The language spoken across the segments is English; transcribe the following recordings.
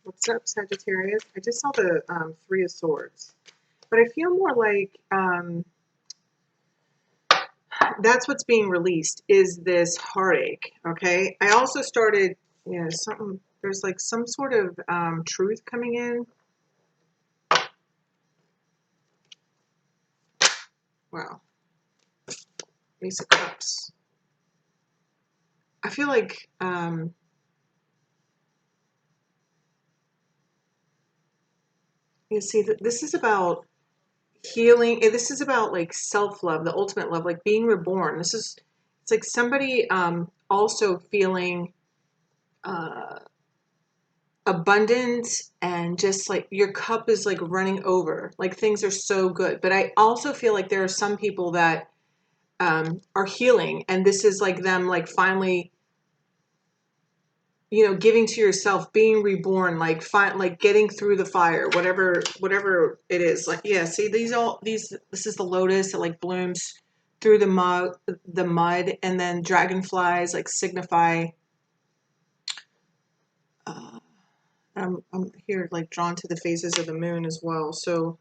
What's up, Sagittarius? I just saw the Three of Swords, but I feel more like that's what's being released is this heartache. Okay. I also started, something. There's like some sort of truth coming in. Wow. Ace of Cups. I feel like you see that this is about healing. This is about like self-love, the ultimate love, like being reborn. It's like somebody also feeling abundant and just like your cup is like running over, like things are so good. But I also feel like there are some people that are healing, and this is like them like finally, giving to yourself, being reborn, like getting through the fire, whatever it is. Like, yeah, see this is the lotus that like blooms through the mud, and then dragonflies like signify I'm here like drawn to the phases of the moon as well. So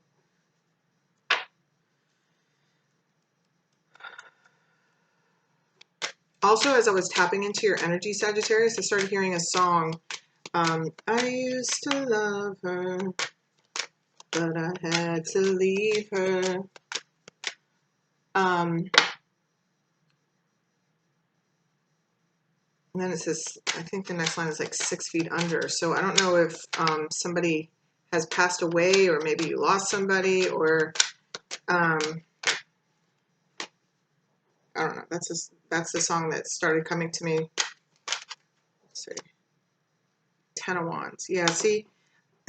also, as I was tapping into your energy, Sagittarius, I started hearing a song. I used to love her, but I had to leave her. And then it says, I think the next line is like 6 feet under. So I don't know if somebody has passed away, or maybe you lost somebody, or I don't know. That's the song that started coming to me. Let's see. 10 of Wands. Yeah, see,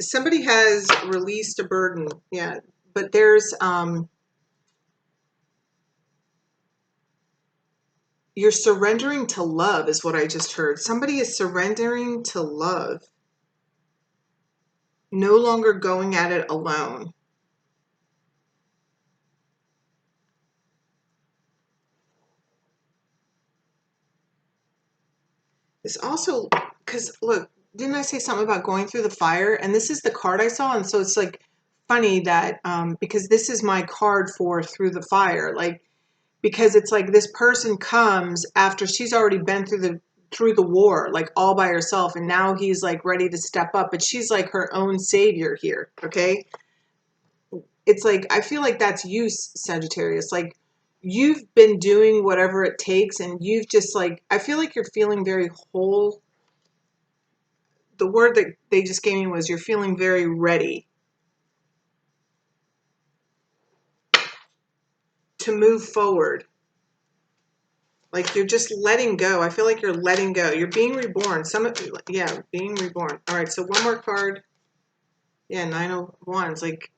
somebody has released a burden. Yeah, but there's you're surrendering to love is what I just heard. Somebody is surrendering to love. No longer going at it alone. It's also, because look, didn't I say something about going through the fire? And this is the card I saw. And so it's like funny that, because this is my card for through the fire, like, because it's like this person comes after she's already been through the war, like all by herself. And now he's like ready to step up, but she's like her own savior here. Okay. It's like, I feel like that's you, Sagittarius. Like, you've been doing whatever it takes, and you've just like, I feel like you're feeling very whole. The word that they just gave me was you're feeling very ready to move forward. Like, you're just letting go. I feel like you're letting go. You're being reborn. Yeah, being reborn. All right, so one more card. Yeah, 9 of Wands. Like,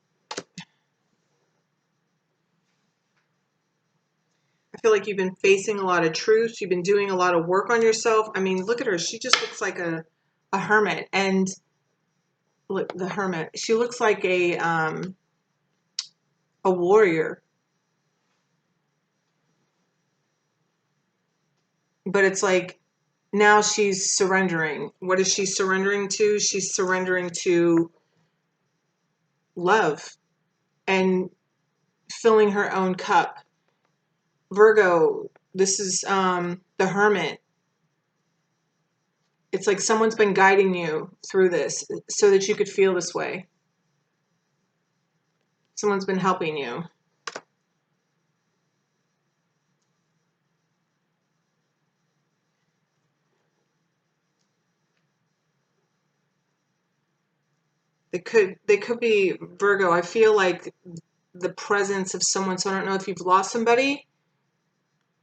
I feel like you've been facing a lot of truth. You've been doing a lot of work on yourself. I mean, look at her. She just looks like a hermit. And look, the hermit. She looks like a warrior. But it's like now she's surrendering. What is she surrendering to? She's surrendering to love and filling her own cup. Virgo, this is the hermit. It's like someone's been guiding you through this so that you could feel this way. Someone's been helping you. They could be Virgo. I feel like the presence of someone. So I don't know if you've lost somebody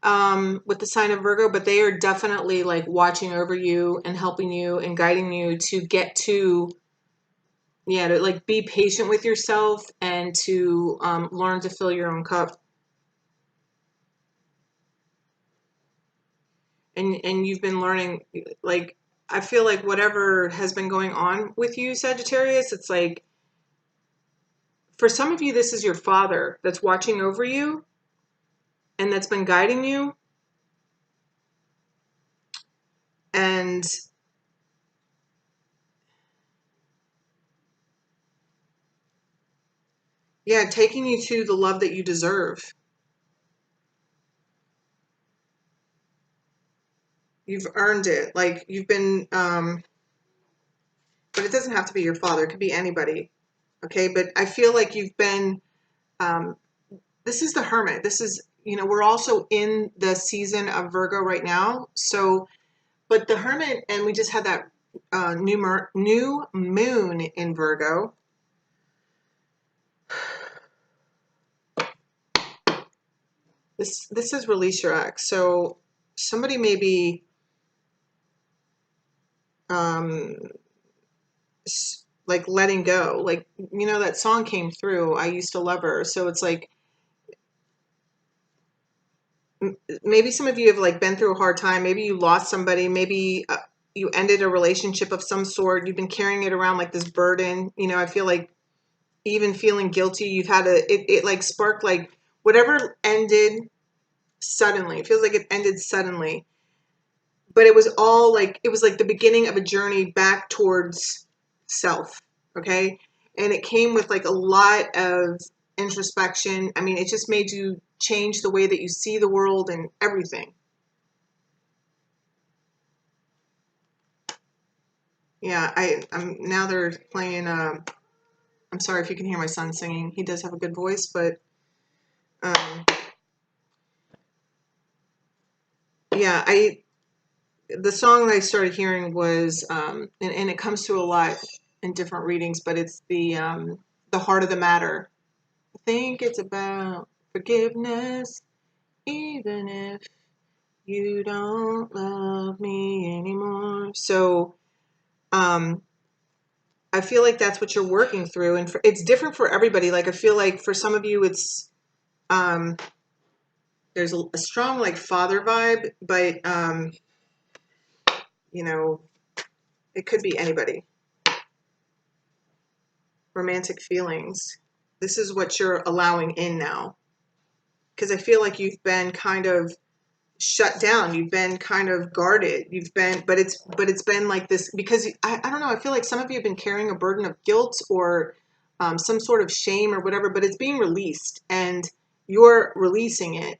with the sign of Virgo, but they are definitely like watching over you and helping you and guiding you to get to, yeah, to like be patient with yourself and to learn to fill your own cup. And you've been learning, like, I feel like whatever has been going on with you, Sagittarius, it's like, for some of you, this is your father that's watching over you and that's been guiding you. And Yeah, taking you to the love that you deserve. You've earned it. Like you've been, but it doesn't have to be your father. It could be anybody. Okay. But I feel like you've been, um, this is the Hermit. This is, we're also in the season of Virgo right now. So, but the Hermit, and we just had that new moon in Virgo. This is release your ex. So somebody may be um, like letting go. Like, that song came through. I used to love her. So it's like maybe some of you have like been through a hard time. Maybe you lost somebody. Maybe you ended a relationship of some sort. You've been carrying it around like this burden. I feel like even feeling guilty. You've had it like sparked like whatever ended suddenly. It feels like it ended suddenly. But it was all like, it was like the beginning of a journey back towards self. Okay. And it came with like a lot of introspection. I mean, it just made you change the way that you see the world and everything. Yeah. I'm now they're playing, I'm sorry if you can hear my son singing. He does have a good voice, but, um, yeah, the song that I started hearing was, and it comes through a lot in different readings, but it's the heart of the matter. I think it's about forgiveness, even if you don't love me anymore. So, um, I feel like that's what you're working through, and it's different for everybody. Like I feel like for some of you, it's um, there's a strong like father vibe, but you know, it could be anybody. Romantic feelings. This is what you're allowing in now, because I feel like you've been kind of shut down. You've been kind of guarded. But it's been like this because I don't know. I feel like some of you have been carrying a burden of guilt or some sort of shame or whatever, but it's being released and you're releasing it.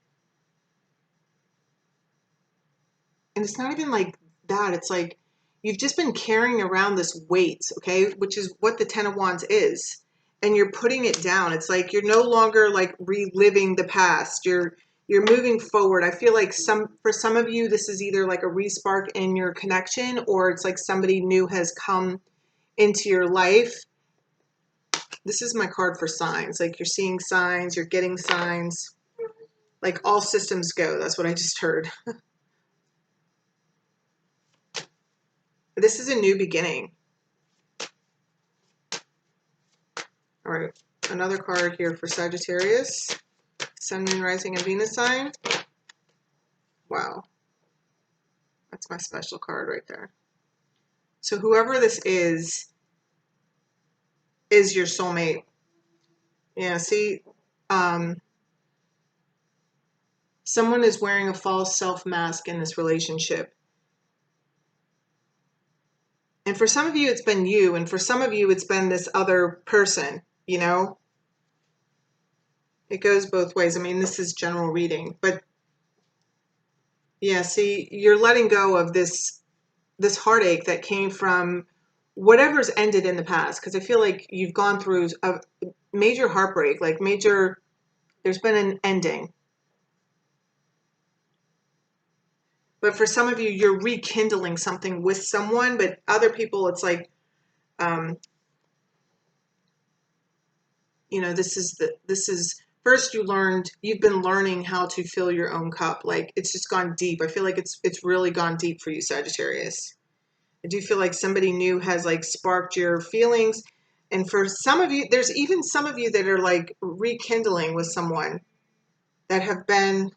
And it's not even like that. It's like you've just been carrying around this weight, okay, which is what the Ten of Wands is. And you're putting it down. It's like you're no longer like reliving the past. You're moving forward. I feel like for some of you this is either like a respark in your connection or it's like somebody new has come into your life. This is my card for signs. Like you're seeing signs, you're getting signs. Like all systems go. That's what I just heard. This is a new beginning. All right, another card here for Sagittarius, Sun, Moon, Rising, and Venus sign. Wow, that's my special card right there. So whoever this is your soulmate. Yeah, see, someone is wearing a false self mask in this relationship. And for some of you, it's been you, and for some of you, it's been this other person, It goes both ways. I mean, this is general reading, but yeah, see, you're letting go of this heartache that came from whatever's ended in the past. Because I feel like you've gone through a major heartbreak, like there's been an ending. But for some of you, you're rekindling something with someone, but other people, it's like, um, this is first you've been learning how to fill your own cup. Like it's just gone deep. I feel like it's really gone deep for you, Sagittarius. I do feel like somebody new has like sparked your feelings. And for some of you, there's even some of you that are like rekindling with someone that have been,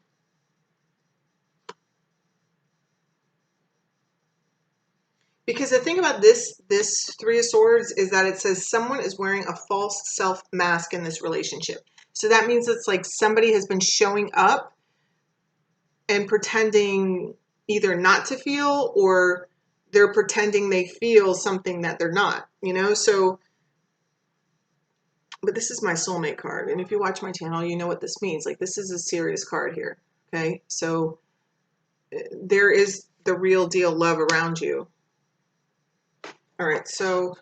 because the thing about this Three of Swords is that it says someone is wearing a false self mask in this relationship. So that means it's like somebody has been showing up and pretending either not to feel or they're pretending they feel something that they're not, So but this is my soulmate card. And if you watch my channel, you know what this means. Like, this is a serious card here. Okay. So there is the real deal love around you. All right. So,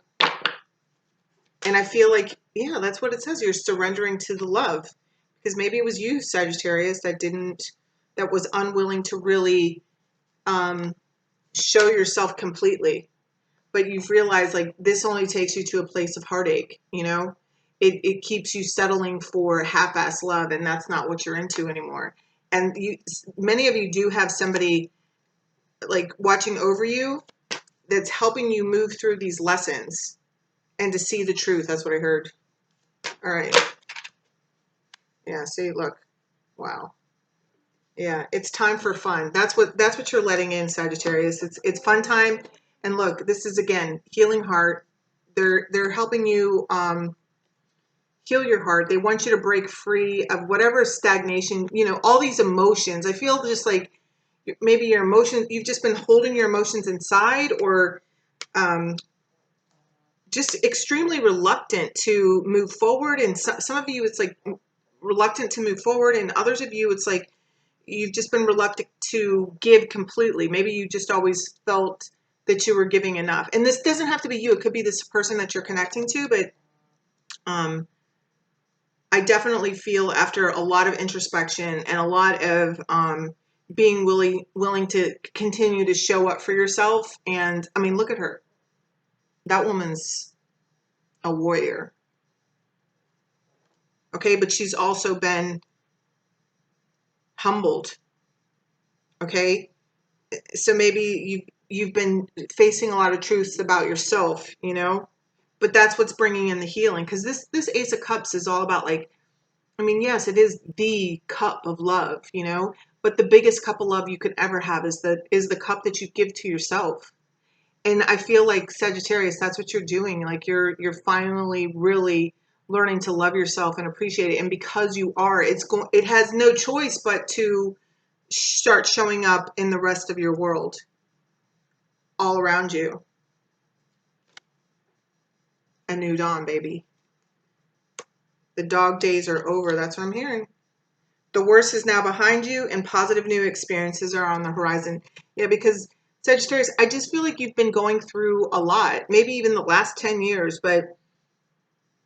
and I feel like, yeah, that's what it says. You're surrendering to the love, because maybe it was you, Sagittarius, that was unwilling to really show yourself completely. But you've realized, like, this only takes you to a place of heartache, you know? It keeps you settling for half-ass love, and that's not what you're into anymore. And many of you do have somebody, like, watching over you that's helping you move through these lessons and to see the truth. That's what I heard. All right. Yeah, see, look. Wow. Yeah, it's time for fun. That's what you're letting in, Sagittarius. It's fun time. And look, this is, again, healing heart. They're helping you heal your heart. They want you to break free of whatever stagnation, all these emotions. I feel just like maybe your emotions, you've just been holding your emotions inside, or just extremely reluctant to move forward. And some of you, it's like reluctant to move forward. And others of you, it's like you've just been reluctant to give completely. Maybe you just always felt that you were giving enough. And this doesn't have to be you. It could be this person that you're connecting to. But I definitely feel, after a lot of introspection and a lot of being willing to continue to show up for yourself. And I mean, look at her. That woman's a warrior. Okay, but she's also been humbled. Okay, so maybe you've been facing a lot of truths about yourself, but that's what's bringing in the healing. Because this Ace of Cups is all about, like, I mean, yes, it is the cup of love, but the biggest cup of love you could ever have is the cup that you give to yourself. And I feel like, Sagittarius, that's what you're doing. Like, you're finally really learning to love yourself and appreciate it. And because you are, it has no choice but to start showing up in the rest of your world, all around you. A new dawn, baby. The dog days are over. That's what I'm hearing. The worst is now behind you, and positive new experiences are on the horizon. Yeah, because, Sagittarius, I just feel like you've been going through a lot, maybe even the last 10 years, but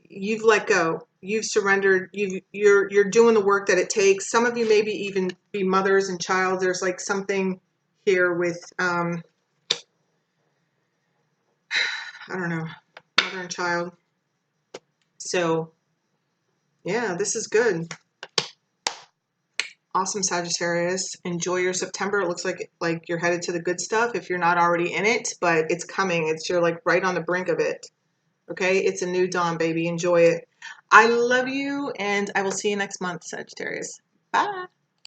you've let go. You've surrendered. You're doing the work that it takes. Some of you maybe even be mothers and child. There's like something here with, I don't know, mother and child. So, yeah, this is good. Awesome, Sagittarius. Enjoy your September. It looks like you're headed to the good stuff if you're not already in it, but it's coming. You're like right on the brink of it. Okay? It's a new dawn, baby. Enjoy it. I love you, and I will see you next month, Sagittarius. Bye.